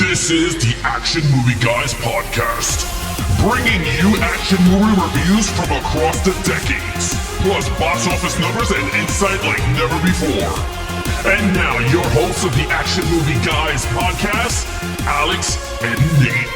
This is the Action Movie Guys podcast, bringing you action movie reviews from across the decades, plus box office numbers and insight like never before. And now, your hosts of the Action Movie Guys podcast, Alex and Nate.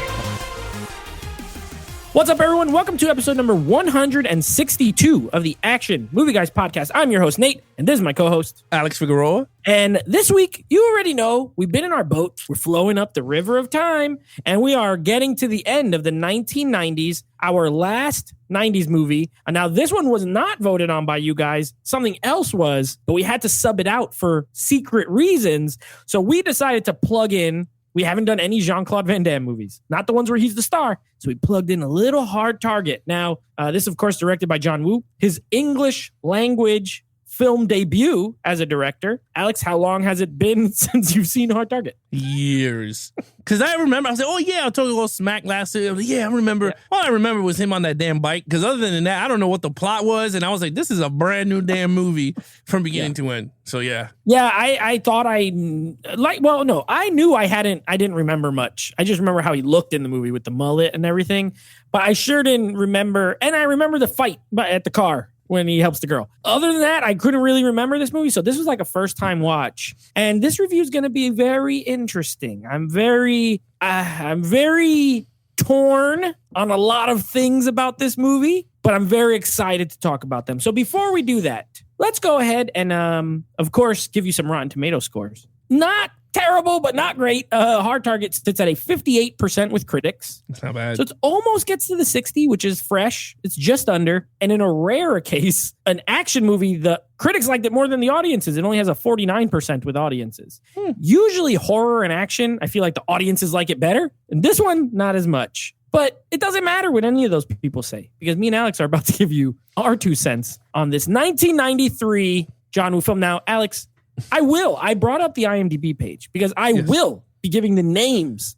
What's up, everyone? Welcome to episode number 162 of the Action Movie Guys podcast. I'm your host, Nate, and this is my co-host, Alex Figueroa. And this week, you already know, we've been in our boat, we're flowing up the river of time, and we are getting to the end of the 1990s, our last 90s movie. And now this one was not voted on by you guys. Something else was, but we had to sub it out for secret reasons. So we decided to plug in. We haven't done any Jean-Claude Van Damme movies, not the ones where he's the star. So we plugged in a little Hard Target. Now, this, of course, directed by John Woo, his English language film debut as a director. Alex, how long has it been since you've seen Hard Target? Years. Because I remember, I was like, oh yeah, I told you a little smack last year. I was like, yeah, I remember. Yeah. All I remember was him on that damn bike. Because other than that, I don't know what the plot was. And I was like, this is a brand new damn movie from beginning to end. So yeah. Yeah, I thought I knew I didn't remember much. I just remember how he looked in the movie with the mullet and everything. But I sure didn't remember. And I remember the fight at the car when he helps the girl. Other than that, I couldn't really remember this movie. So this was like a first time watch. And this review is going to be very interesting. I'm very torn on a lot of things about this movie, but I'm very excited to talk about them. So before we do that, let's go ahead and, of course, give you some Rotten Tomato scores. Not terrible, but not great. Hard Target sits at a 58% with critics. That's not bad. So it almost gets to the 60, which is fresh. It's just under. And in a rare case, an action movie, the critics liked it more than the audiences. It only has a 49% with audiences. Usually horror and action, I feel like the audiences like it better. And this one, not as much. But it doesn't matter what any of those people say, because me and Alex are about to give you our 2 cents on this 1993 John Woo film. Now, Alex, I brought up the IMDb page because I will be giving the names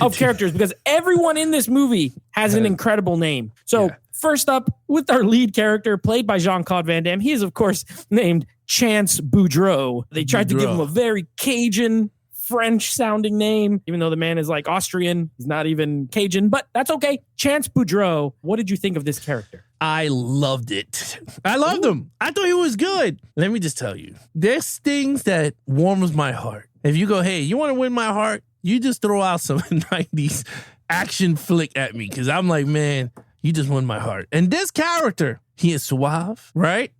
of characters because everyone in this movie has an incredible name. So first up with our lead character played by Jean-Claude Van Damme. He is, of course, named Chance Boudreaux. They tried to give him a very Cajun French sounding name, even though the man is like Austrian. He's not even Cajun, but that's okay. Chance Boudreaux. What did you think of this character? I loved it. I loved him. I thought he was good. Let me just tell you, there's things that warms my heart. If you go, hey, you want to win my heart? You just throw out some 90s action flick at me. Because I'm like, man, you just won my heart. And this character, he is suave, right?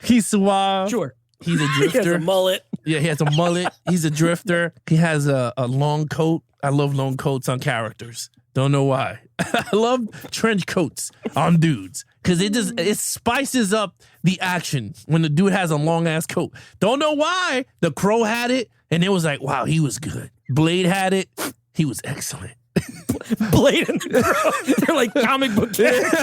He's suave. Sure. He's a drifter. He has a mullet. Yeah, he has a mullet. He's a drifter. He has a long coat. I love long coats on characters. Don't know why. I love trench coats on dudes because it spices up the action when the dude has a long ass coat. Don't know why. The Crow had it, and it was like, wow, he was good. Blade had it. He was excellent. Blade and the Crow. They're like comic book characters.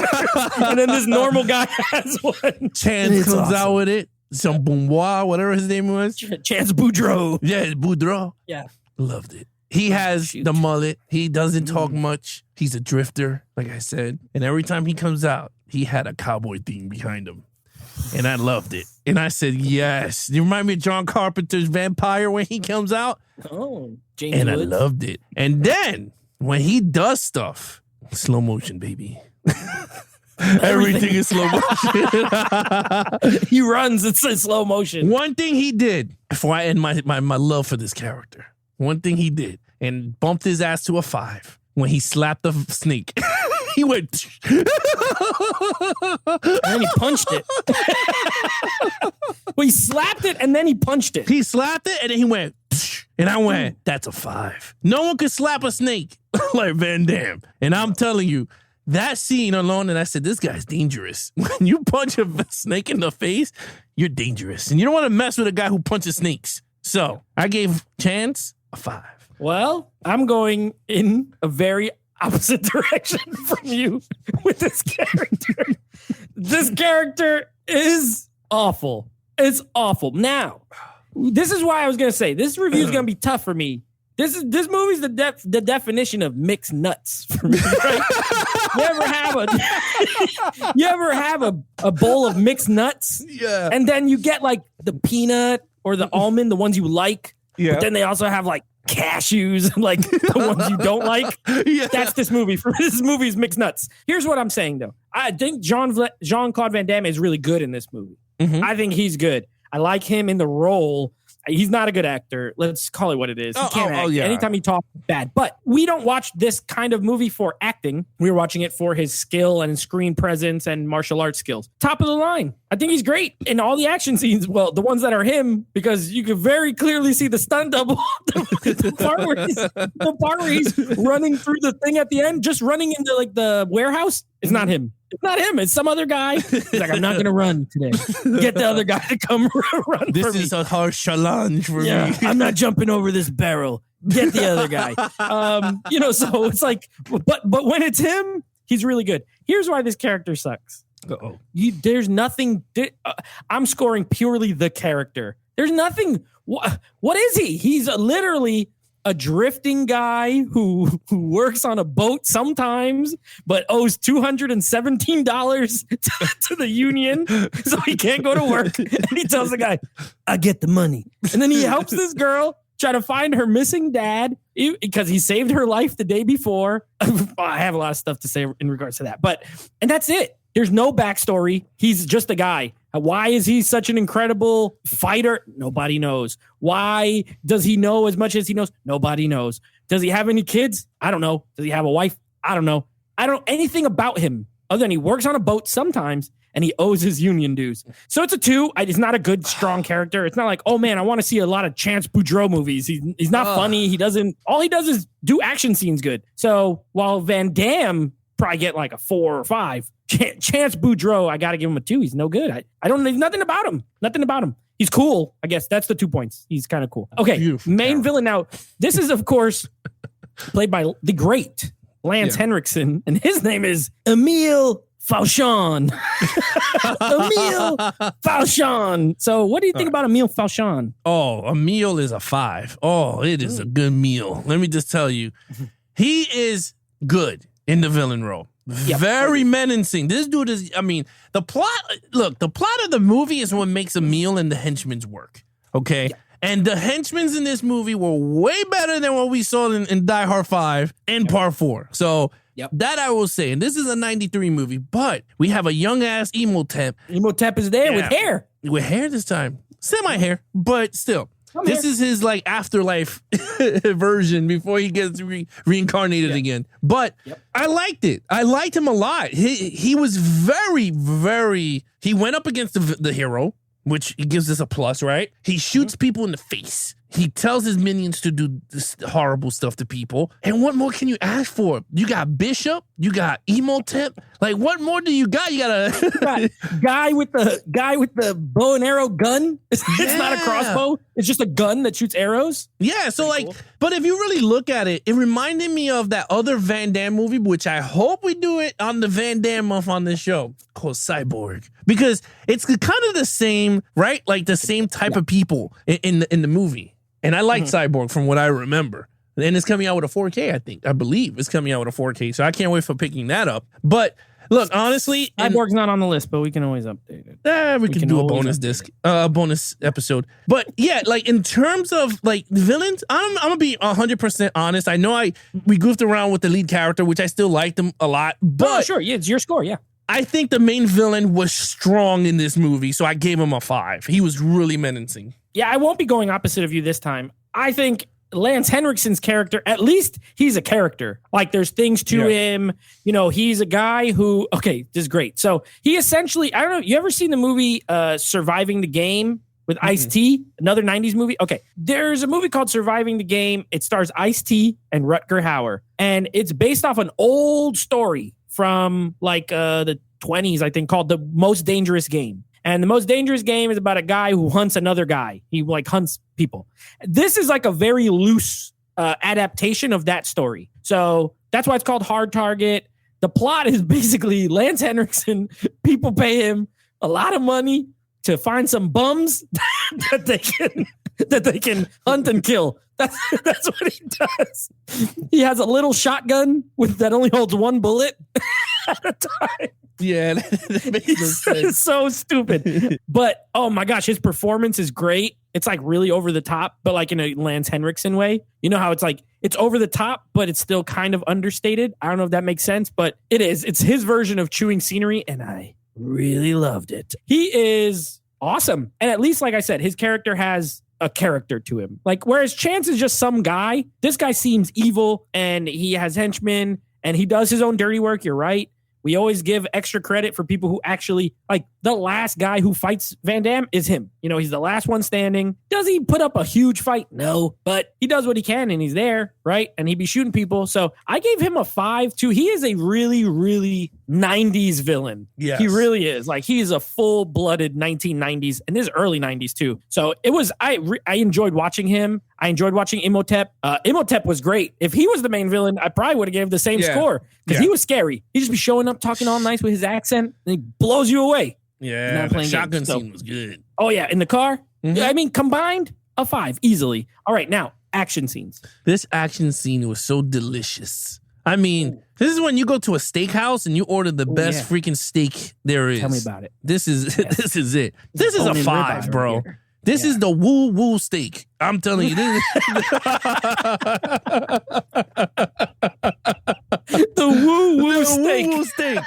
And then this normal guy has one. Chance comes out with it. Some Boudoir, whatever his name was. Chance Boudreaux. Yeah, Boudreaux. Yeah. Loved it. He has the mullet. He doesn't talk much. He's a drifter, like I said. And every time he comes out, he had a cowboy theme behind him. And I loved it. And I said, yes. You remind me of John Carpenter's Vampire when he comes out. Oh, James And Woods. I loved it. And then when he does stuff, slow motion, baby. Everything is slow motion. He runs, it's in slow motion. One thing he did, before I end my love for this character, one thing he did, and bumped his ass to a 5 when he slapped the snake. He went... And then he punched it. Well, he slapped it and then he punched it. He slapped it and then he went... And I went, that's a 5. No one could slap a snake like Van Damme. And I'm telling you, that scene alone, and I said, this guy's dangerous. When you punch a snake in the face, you're dangerous. And you don't want to mess with a guy who punches snakes. So I gave Chance a 5. Well, I'm going in a very opposite direction from you with this character. This character is awful. It's awful. Now, this is why I was going to say, this review is going to be tough for me. This movie's the definition of mixed nuts for me, right? You ever have a bowl of mixed nuts? Yeah. And then you get like the peanut or the almond, the ones you like, Yeah. But then they also have like cashews, like the ones you don't like. Yeah. That's this movie. This movie's mixed nuts. Here's what I'm saying though. I think Jean-Claude Van Damme is really good in this movie. Mhm. I think he's good. I like him in the role. He's not a good actor. Let's call it what it is. He can't act. yeah. Anytime he talks, bad. But we don't watch this kind of movie for acting. We're watching it for his skill and screen presence and martial arts skills. Top of the line. I think he's great in all the action scenes. Well, the ones that are him, because you can very clearly see the stunt double. the part where he's running through the thing at the end, just running into like the warehouse. It's not him. It's not him. It's some other guy. He's like, I'm not going to run today. Get the other guy to come run This for me. is a harsh challenge for Yeah, me. I'm not jumping over this barrel. Get the other guy. So it's like, but when it's him, he's really good. Here's why this character sucks. Uh-oh. There's nothing. I'm scoring purely the character. There's nothing. What is he? He's literally a drifting guy who works on a boat sometimes, but owes $217 to the union, so he can't go to work. And he tells the guy, "I get the money," and then he helps this girl try to find her missing dad because he saved her life the day before. I have a lot of stuff to say in regards to that, and that's it. There's no backstory. He's just a guy. Why is he such an incredible fighter? Nobody knows. Why does he know as much as he knows? Nobody knows. Does he have any kids? I don't know. Does he have a wife? I don't know. I don't know anything about him other than he works on a boat sometimes and he owes his union dues. So it's a 2. It's not a good, strong character. It's not like, oh man, I want to see a lot of Chance Boudreaux movies. He's not funny. All he does is do action scenes good. So while Van Damme probably get like a 4 or 5, Chance Boudreaux, I got to give him a 2. He's no good. I don't know nothing about him. Nothing about him. He's cool. I guess that's the 2 points. He's kind of cool. Okay. Beautiful Main character. villain. Now, this is, of course, played by the great Lance Henriksen, and his name is Emile Falchon. Emile Falchon. So what do you think about Emile Falchon? Oh, a meal is a 5. Oh, it is a good meal. Let me just tell you, he is good in the villain role. Yep. Very menacing. This dude is, the plot of the movie is what makes Emil and the henchmen's work. Okay? Yep. And the henchmen's in this movie were way better than what we saw in Die Hard 5 and Part 4. So that I will say. And this is a 93 movie, but we have a young-ass Imhotep. Imhotep is there with hair. With hair this time. Semi-hair, but still. This is his like afterlife version before he gets reincarnated again. But I liked it. I liked him a lot. He was very, very. He went up against the hero, which he gives us a plus, right? He shoots people in the face. He tells his minions to do this horrible stuff to people. And what more can you ask for? You got Bishop. You got Imhotep. Like, what more do you got? You got a guy with the bow and arrow gun. It's not a crossbow. It's just a gun that shoots arrows. Yeah. So like, cool. But if you really look at it, it reminded me of that other Van Damme movie, which I hope we do it on the Van Damme month on this show, called Cyborg, because it's kind of the same, right? Like the same type of people in the movie. And I like Cyborg from what I remember. And it's coming out with a 4K, I believe it's coming out with a 4K. So I can't wait for picking that up. But look, honestly, Cyborg's not on the list, but we can always update it. We can do a bonus disc, a bonus episode. But yeah, like in terms of like villains, I'm gonna be 100% honest. I know we goofed around with the lead character, which I still liked him a lot. But sure, yeah, it's your score, yeah. I think the main villain was strong in this movie, so I gave him a 5. He was really menacing. Yeah, I won't be going opposite of you this time. I think Lance Henriksen's character, at least he's a character. Like there's things to him. You know, he's a guy who, okay, this is great. So he essentially, I don't know, you ever seen the movie Surviving the Game with Ice-T, another 90s movie? Okay, there's a movie called Surviving the Game. It stars Ice-T and Rutger Hauer. And it's based off an old story from like the 20s, I think, called The Most Dangerous Game. And The Most Dangerous Game is about a guy who hunts another guy. He like hunts people. This is like a very loose adaptation of that story. So that's why it's called Hard Target. The plot is basically Lance Henriksen, people pay him a lot of money to find some bums that they can hunt and kill. That's what he does. He has a little shotgun that only holds one bullet at a time. Yeah, that makes no sense. It's so stupid. But oh my gosh, his performance is great. It's like really over the top, but like in a Lance Henriksen way. You know how it's like, it's over the top, but it's still kind of understated. I don't know if that makes sense, but it is. It's his version of chewing scenery, and I really loved it. He is awesome. And at least, like I said, his character has a character to him. Like, whereas Chance is just some guy, this guy seems evil, and he has henchmen, and he does his own dirty work. You're right. We always give extra credit for people who actually, like, the last guy who fights Van Damme is him. You know, he's the last one standing. Does he put up a huge fight? No, but he does what he can, and he's there, right? And he'd be shooting people. So I gave him a 5 too. He is a really, really 90s villain. Yes. He really is. Like, he is a full-blooded 1990s, and this early 90s too. So it was, I enjoyed watching him. I enjoyed watching Imhotep. Imhotep was great. If he was the main villain, I probably would have gave the same score, because he was scary. He'd just be showing up, talking all nice with his accent, and he blows you away. Yeah, the shotgun scene was good. Oh, yeah, in the car? Mm-hmm. I mean, combined, a 5, easily. All right, now, action scenes. This action scene was so delicious. I mean, this is when you go to a steakhouse and you order the best freaking steak there is. Tell me about it. This is this is it. This is a 5, bro. Right, this is the woo steak. I'm telling you, this is the woo steak.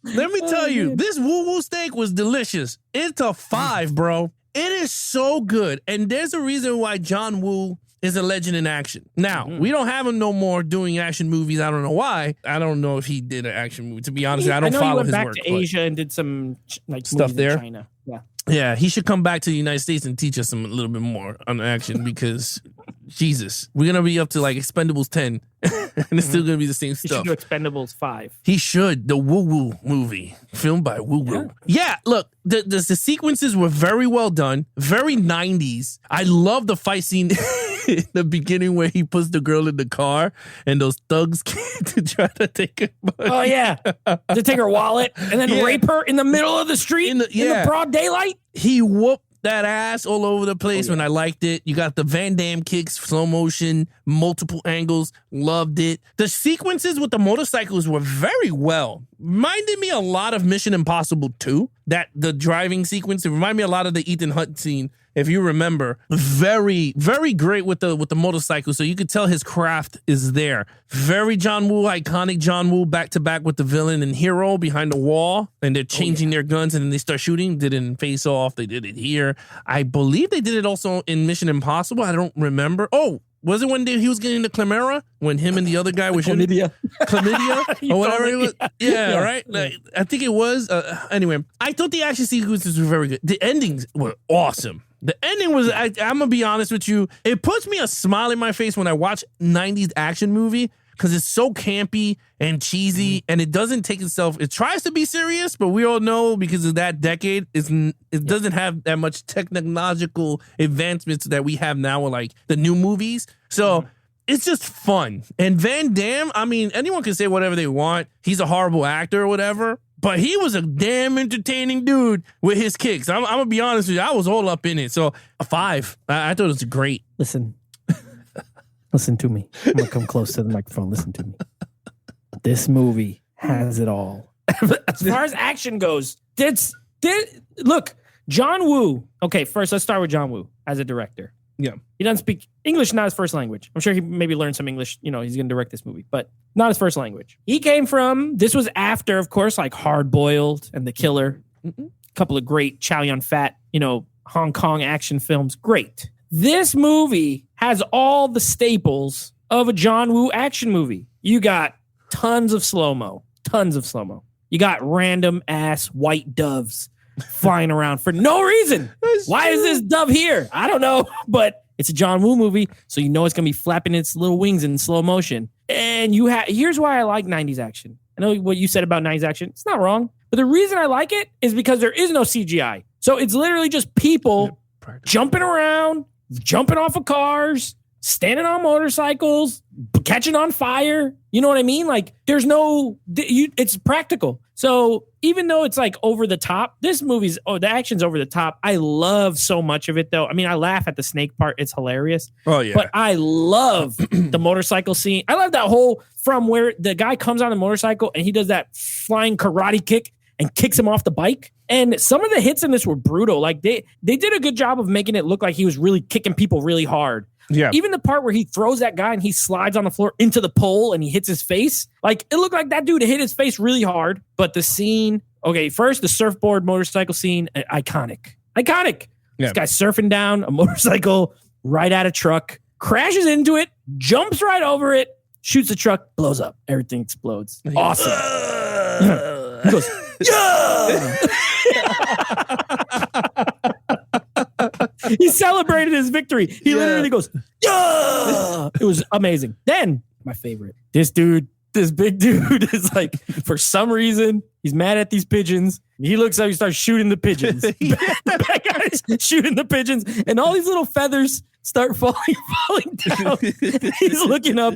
Let me tell you, this woo steak was delicious. It's a 5, bro. It is so good. And there's a reason why John Woo is a legend in action. Now, we don't have him no more doing action movies. I don't know why. I don't know if he did an action movie. To be honest, I don't follow his work. He went back to Asia and did some like stuff there. In China. Yeah. Yeah, he should come back to the United States and teach us a little bit more on action, because Jesus, we're gonna be up to like Expendables 10, and it's still gonna be the same stuff. He should do Expendables 5. He should. The Woo Woo movie, filmed by Woo Woo. Yeah, look, the sequences were very well done, very 90s. I love the fight scene in the beginning where he puts the girl in the car and those thugs came to try to take her money. Oh yeah, to take her wallet and then rape her in the middle of the street in the broad daylight. He whooped that ass all over the place when I liked it. You got the Van Damme kicks, slow motion, multiple angles, loved it. The sequences with the motorcycles were very well. Reminded me a lot of Mission Impossible 2. The driving sequence, it reminded me a lot of the Ethan Hunt scene, if you remember. Very, very great with the motorcycle. So you could tell his craft is there. Very John Woo, iconic John Woo, back to back with the villain and hero behind the wall. And they're changing their guns and then they start shooting. Did it in Face Off. They did it here. I believe they did it also in Mission Impossible. I don't remember. Oh, was it when he was getting the chlamydia? When him and the other guy were shooting? Chlamydia? Or whatever it was. Yeah, right? Like, I think it was. Anyway, I thought the action sequences were very good. The endings were awesome. The ending was, I'm going to be honest with you, it puts me a smile in my face when I watch 90s action movie, because it's so campy and cheesy, and it doesn't take itself, it tries to be serious, but we all know because of that decade, it doesn't have that much technological advancements that we have now with like the new movies. So it's just fun. And Van Damme, I mean, anyone can say whatever they want. He's a horrible actor or whatever, but he was a damn entertaining dude with his kicks. I'm going to be honest with you. I was all up in it. So a 5. I thought it was great. Listen to me. I'm going to come close to the microphone. Listen to me. This movie has it all. As far as action goes, look, John Woo. Okay, first let's start with John Woo as a director. Yeah. He doesn't speak English, not his first language. I'm sure he maybe learned some English. You know, he's going to direct this movie, but not his first language. He came from, this was after, of course, like Hard Boiled and The Killer. A couple of great Chow Yun-fat, Hong Kong action films. Great. This movie has all the staples of a John Woo action movie. You got tons of slow-mo. You got random ass white doves flying around for no reason. Why is this dove here? I don't know, but it's a John Woo movie, so you know it's going to be flapping its little wings in slow motion. And here's why I like 90s action. I know what you said about 90s action. It's not wrong. But the reason I like it is because there is no CGI. So it's literally just people jumping around, jumping off of cars, standing on motorcycles, catching on fire. You know what I mean? Like, there's it's practical. So even though it's like over the top, the action's over the top. I love so much of it though. I mean, I laugh at the snake part. It's hilarious. Oh yeah. But I love the motorcycle scene. I love that whole, from where the guy comes on the motorcycle and he does that flying karate kick and kicks him off the bike. And some of the hits in this were brutal. Like they did a good job of making it look like he was really kicking people really hard. Yeah. Even the part where he throws that guy and he slides on the floor into the pole and he hits his face. Like it looked like that dude hit his face really hard. But the scene, okay, first the surfboard motorcycle scene, iconic. Yeah. This guy's surfing down a motorcycle right at a truck, crashes into it, jumps right over it, shoots the truck, blows up. Everything explodes. Awesome. He goes, yeah! He celebrated his victory. He literally goes, yeah! It was amazing. Then, my favorite, this big dude is like, for some reason, he's mad at these pigeons. He looks up, he starts shooting the pigeons. That guy's shooting the pigeons, and all these little feathers start falling down. He's looking up,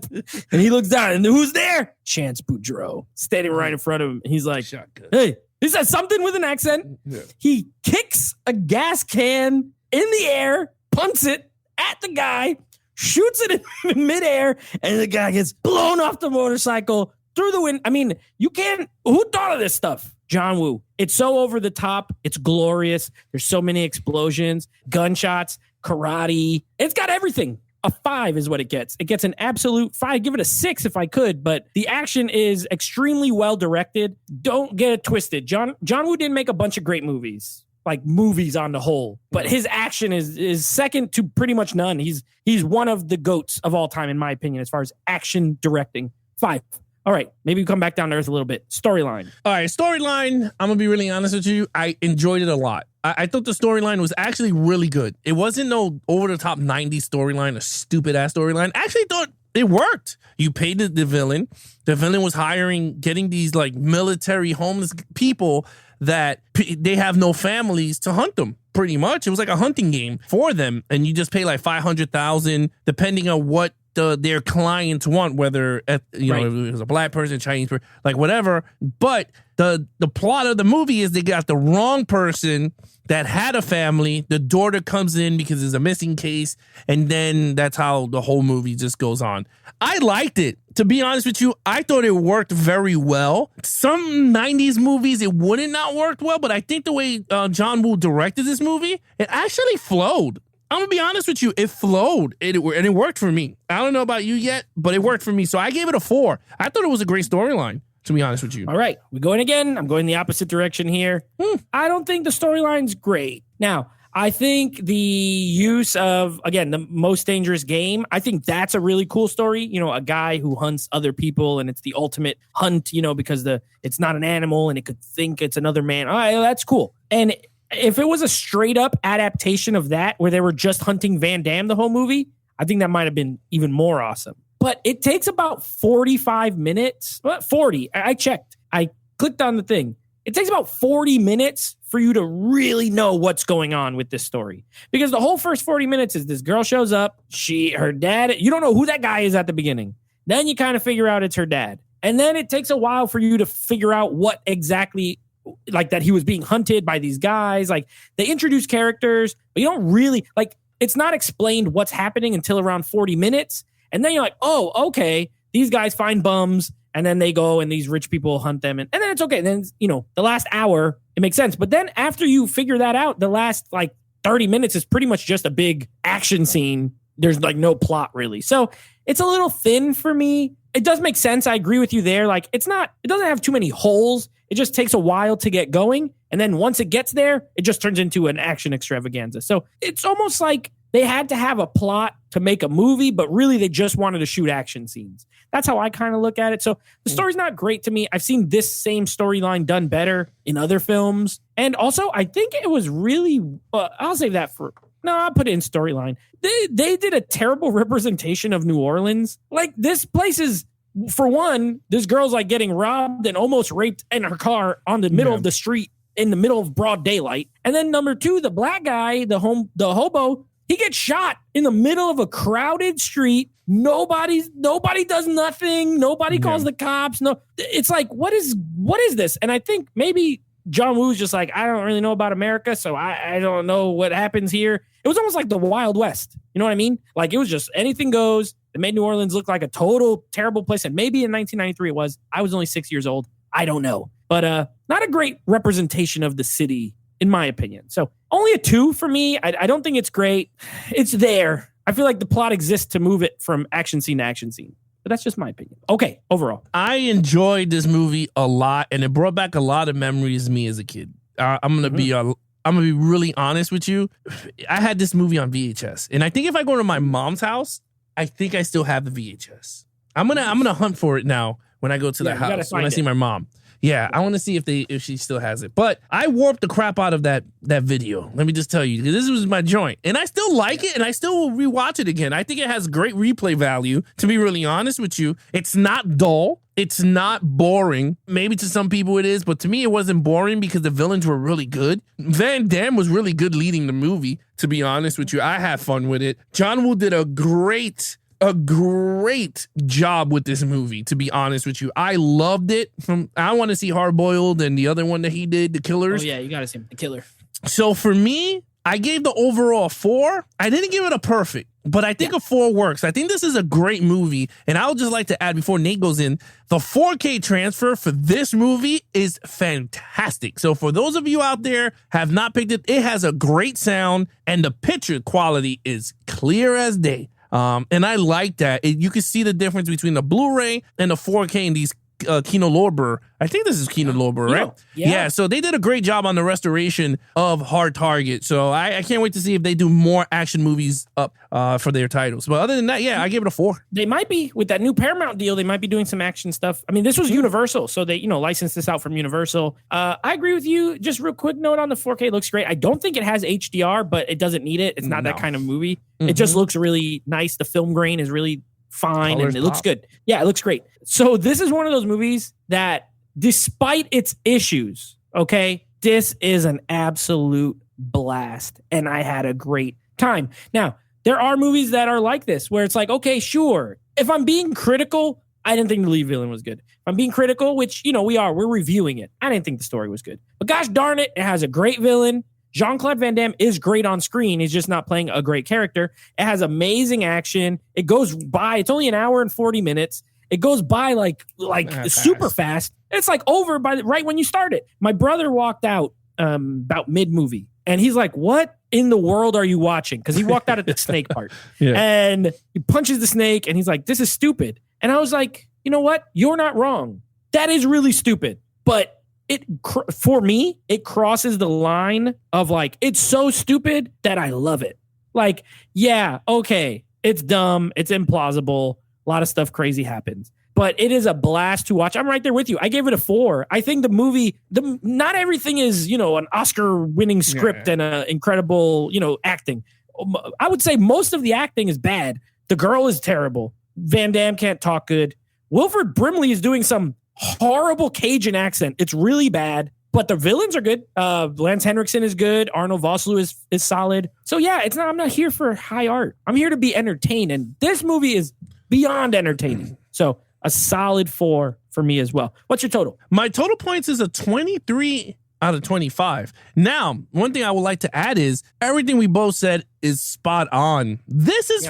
and he looks down, and who's there? Chance Boudreaux, standing right in front of him. He's like, hey, he says something with an accent. Yeah. He kicks a gas can in the air, punts it at the guy, shoots it in midair, and the guy gets blown off the motorcycle through the wind. I mean, you can't. Who thought of this stuff? John Woo. It's so over the top. It's glorious. There's so many explosions, gunshots, karate. It's got everything. A 5 is what it gets. It gets an absolute 5. Give it a 6 if I could, but the action is extremely well directed. Don't get it twisted. John Woo didn't make a bunch of great movies, like movies on the whole, but his action is second to pretty much none. He's one of the GOATs of all time, in my opinion, as far as action directing. 5. All right, maybe we come back down to earth a little bit. Storyline. All right, storyline. I'm going to be really honest with you. I enjoyed it a lot. I thought the storyline was actually really good. It wasn't no over-the-top 90s storyline, a stupid-ass storyline. I actually thought it worked. You paid the villain. The villain was getting these like military homeless people that they have no families to hunt them. Pretty much. It was like a hunting game for them. And you just pay like $500,000 depending on what their clients want, whether if it was a black person, Chinese person, like whatever. But the plot of the movie is they got the wrong person that had a family. The daughter comes in because there's a missing case, and then that's how the whole movie just goes on. I liked it. To be honest with you, I thought it worked very well. Some 90s movies, it wouldn't not worked well, but I think the way John Woo directed this movie, it actually flowed. I'm going to be honest with you. It flowed, and it worked for me. I don't know about you yet, but it worked for me. So I gave it a 4. I thought it was a great storyline, to be honest with you. All right. We're going again. I'm going the opposite direction here. I don't think the storyline's great. Now, I think the use of, again, the Most Dangerous Game, I think that's a really cool story. You know, a guy who hunts other people, and it's the ultimate hunt, because it's not an animal, and it could think it's another man. All right, that's cool. And if it was a straight up adaptation of that, where they were just hunting Van Damme the whole movie, I think that might have been even more awesome. But it takes about 45 minutes. Well, 40. I checked. I clicked on the thing. It takes about 40 minutes for you to really know what's going on with this story. Because the whole first 40 minutes is this girl shows up. Her dad, you don't know who that guy is at the beginning. Then you kind of figure out it's her dad. And then it takes a while for you to figure out what exactly, like that he was being hunted by these guys. Like they introduce characters, but you don't really, like, it's not explained what's happening until around 40 minutes. And then you're like, oh, okay, these guys find bums, and then they go and these rich people hunt them. And then it's okay. Then, the last hour, it makes sense. But then after you figure that out, the last like 30 minutes is pretty much just a big action scene. There's like no plot really. So it's a little thin for me. It does make sense. I agree with you there. Like it doesn't have too many holes. It just takes a while to get going. And then once it gets there, it just turns into an action extravaganza. So it's almost like they had to have a plot to make a movie, but really they just wanted to shoot action scenes. That's how I kind of look at it. So the story's not great to me. I've seen this same storyline done better in other films. And also, I think it was really, I'll save that I'll put it in storyline. They did a terrible representation of New Orleans. Like this place is, for one, this girl's like getting robbed and almost raped in her car on the middle of the street in the middle of broad daylight. And then number 2, the black guy, the hobo, he gets shot in the middle of a crowded street. Nobody does nothing. Nobody calls the cops. No, it's like, what is this? And I think maybe John Woo's just like, I don't really know about America, so I don't know what happens here. It was almost like the Wild West. You know what I mean? Like it was just anything goes. It made New Orleans look like a total terrible place. And maybe in 1993 it was. I was only 6 years old. I don't know. but not a great representation of the city, in my opinion. So only a 2 for me. I don't think it's great. It's there. I feel like the plot exists to move it from action scene to action scene. But that's just my opinion. Okay, overall. I enjoyed this movie a lot, and it brought back a lot of memories of me as a kid. I'm gonna be really honest with you. I had this movie on VHS, and I think if I go to my mom's house, I think I still have the VHS. I'm gonna hunt for it now when I go to the house when I see my mom. Yeah, I want to see if she still has it. But I warped the crap out of that video. Let me just tell you, this was my joint, and I still like it, and I still will rewatch it again. I think it has great replay value. To be really honest with you, it's not dull. It's not boring. Maybe to some people it is, but to me it wasn't boring because the villains were really good. Van Damme was really good leading the movie. To be honest with you, I had fun with it. John Woo did a great job with this movie, to be honest with you. I loved it. I want to see Hard Boiled and the other one that he did, The Killers. Oh yeah, you gotta see him, The Killer. So for me, I gave the overall 4. I didn't give it a perfect, but I think a 4 works. I think this is a great movie, and I would just like to add before Nate goes in, the 4K transfer for this movie is fantastic. So for those of you out there have not picked it, it has a great sound, and the picture quality is clear as day. And I like that. You can see the difference between the Blu-ray and the 4K in these Kino Lorber. I think this is Kino Lorber, right? Yeah. So they did a great job on the restoration of Hard Target. So I can't wait to see if they do more action movies up for their titles. But other than that, yeah, I gave it a 4. They might be, with that new Paramount deal, they might be doing some action stuff. I mean, this was Universal, so they, licensed this out from Universal. I agree with you. Just real quick note on the 4K, looks great. I don't think it has HDR, but it doesn't need it. It's not that kind of movie. It just looks really nice. The film grain is really fine, and it looks good. Yeah, it looks great. So this is one of those movies that, despite its issues, okay, this is an absolute blast, and I had a great time. Now, there are movies that are like this, where it's like, okay, sure. If I'm being critical, I didn't think the lead villain was good. If I'm being critical, which, we're reviewing it, I didn't think the story was good. But gosh darn it, it has a great villain. Jean-Claude Van Damme is great on screen. He's just not playing a great character. It has amazing action. It goes by. It's only an hour and 40 minutes. It goes by like super fast. It's like over by right when you start it. My brother walked out about mid-movie, and he's like, "What in the world are you watching?" Because he walked out at the snake part. And he punches the snake, and he's like, "This is stupid." And I was like, "You know what? You're not wrong. That is really stupid." But for me, it crosses the line of like, it's so stupid that I love it. Like, yeah, okay, it's dumb, it's implausible, a lot of stuff crazy happens, but it is a blast to watch. I'm right there with you. I gave it a 4. I think the movie, not everything is, an Oscar-winning script and incredible, acting. I would say most of the acting is bad. The girl is terrible. Van Damme can't talk good. Wilford Brimley is doing some horrible Cajun accent. It's really bad, but the villains are good. Lance Henriksen is good. Arnold Vosloo is solid. So yeah, I'm not here for high art. I'm here to be entertained, and this movie is beyond entertaining. So a solid 4 for me as well. What's your total? My total points is a 23 out of 25. Now, one thing I would like to add is everything we both said is spot on. This is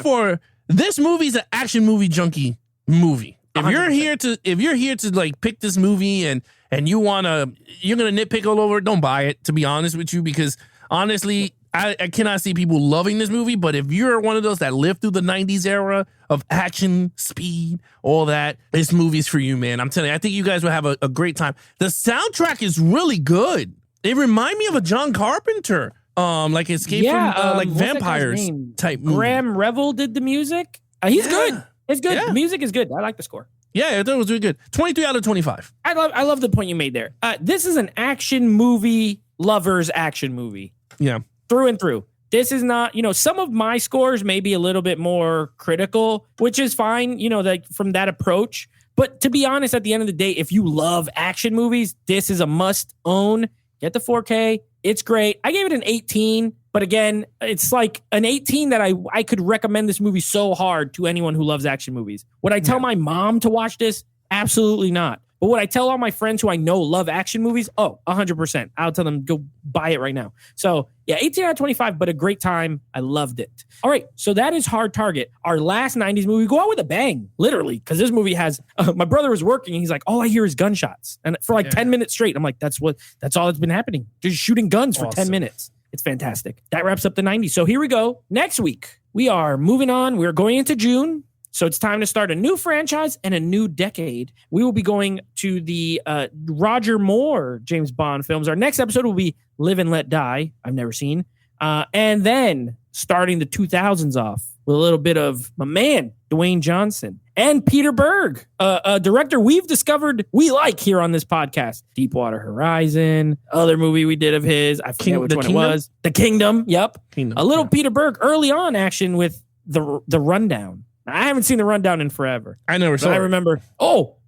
this movie's an action movie junkie movie. If you're here to like pick this movie and you're gonna nitpick all over it, don't buy it, to be honest with you, because honestly, I cannot see people loving this movie. But if you're one of those that lived through the 90s era of action, speed, all that, this movie's for you, man. I'm telling you, I think you guys will have a great time. The soundtrack is really good. It reminds me of a John Carpenter, like Escape from like Vampires type movie. Graham Revel did the music. He's good. It's good. Yeah. The music is good. I like the score. Yeah, I thought it was really good. 23 out of 25. I love the point you made there. This is an action movie, lovers action movie. Yeah. Through and through. This is not, some of my scores may be a little bit more critical, which is fine, like from that approach. But to be honest, at the end of the day, if you love action movies, this is a must own. Get the 4K. It's great. I gave it an 18. But again, it's like an 18 that I could recommend this movie so hard to anyone who loves action movies. Would I tell my mom to watch this? Absolutely not. But what I tell all my friends who I know love action movies, 100%. I'll tell them, go buy it right now. So yeah, 18 out of 25, but a great time. I loved it. All right, so that is Hard Target. Our last 90s movie, go out with a bang, literally, because this movie has, my brother was working, and he's like, all I hear is gunshots. And for 10 minutes straight, I'm like, that's all that's been happening. Just shooting guns for 10 minutes. It's fantastic. That wraps up the 90s. So here we go. Next week, we are moving on. We're going into June. So it's time to start a new franchise and a new decade. We will be going to the Roger Moore James Bond films. Our next episode will be Live and Let Die. I've never seen. And then starting the 2000s off with a little bit of my man, Dwayne Johnson, and Peter Berg, a director we've discovered we like here on this podcast. Deepwater Horizon, other movie we did of his. I forget which one it was. The Kingdom. Yep. A little Peter Berg early on action with the Rundown. I haven't seen the Rundown in forever. I never saw it.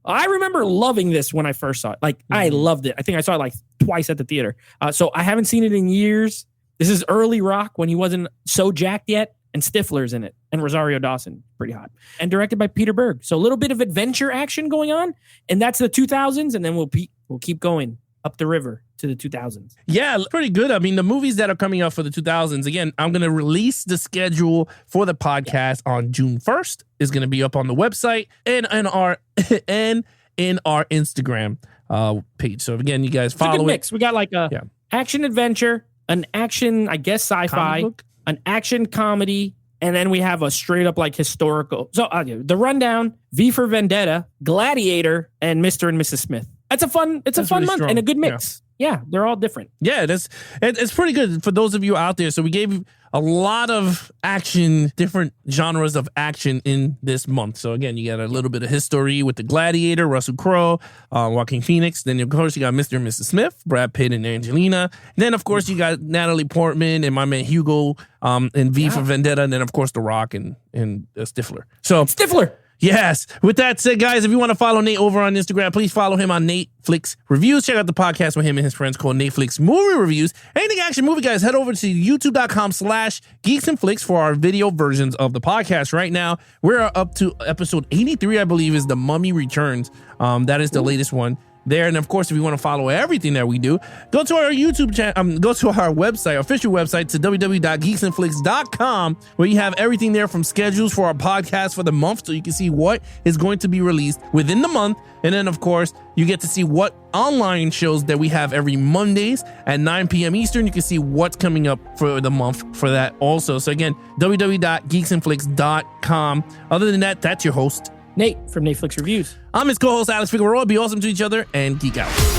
I remember loving this when I first saw it. I loved it. I think I saw it twice at the theater. So I haven't seen it in years. This is early Rock when he wasn't so jacked yet. And Stifler's in it. And Rosario Dawson. Pretty hot. And directed by Peter Berg. So a little bit of adventure action going on. And that's the 2000s. And then we'll keep going up the river to the 2000s. Yeah, pretty good. I mean, the movies that are coming out for the 2000s, again, I'm going to release the schedule for the podcast on June 1st. It's going to be up on the website and in our Instagram page. So again, you guys follow it's a good it. Mix. We got action adventure, an action, I guess, sci-fi, an action comedy, and then we have a straight up historical. So the Rundown, V for Vendetta, Gladiator, and Mr. and Mrs. Smith. It's a fun really month strong. And a good mix. Yeah, they're all different. Yeah, it's pretty good for those of you out there. So we gave a lot of action, different genres of action in this month. So again, you got a little bit of history with the Gladiator, Russell Crowe, Joaquin Phoenix. Then of course you got Mr. and Mrs. Smith, Brad Pitt and Angelina. And then of course you got Natalie Portman and my man Hugo and V for Vendetta. And then of course The Rock and Stifler. So Stifler. Yes. With that said, guys, if you want to follow Nate over on Instagram, please follow him on Nate Flicks Reviews. Check out the podcast with him and his friends called Nate Flicks Movie Reviews. Anything action movie, guys, head over to youtube.com/Geeks and Flicks for our video versions of the podcast. Right now, we're up to episode 83, I believe, is The Mummy Returns. That is the latest one there. And of course, if you want to follow everything that we do, go to our YouTube channel, go to our website, official website, to www.geeksandflicks.com, where you have everything there from schedules for our podcast for the month, so you can see what is going to be released within the month. And then of course, you get to see what online shows that we have every Mondays at 9 p.m. Eastern. You can see what's coming up for the month for that also. So again, www.geeksandflicks.com. Other than that, that's your host, Nate from Nate Flicks Reviews. I'm his co-host, Alex Figueroa. Be awesome to each other and geek out.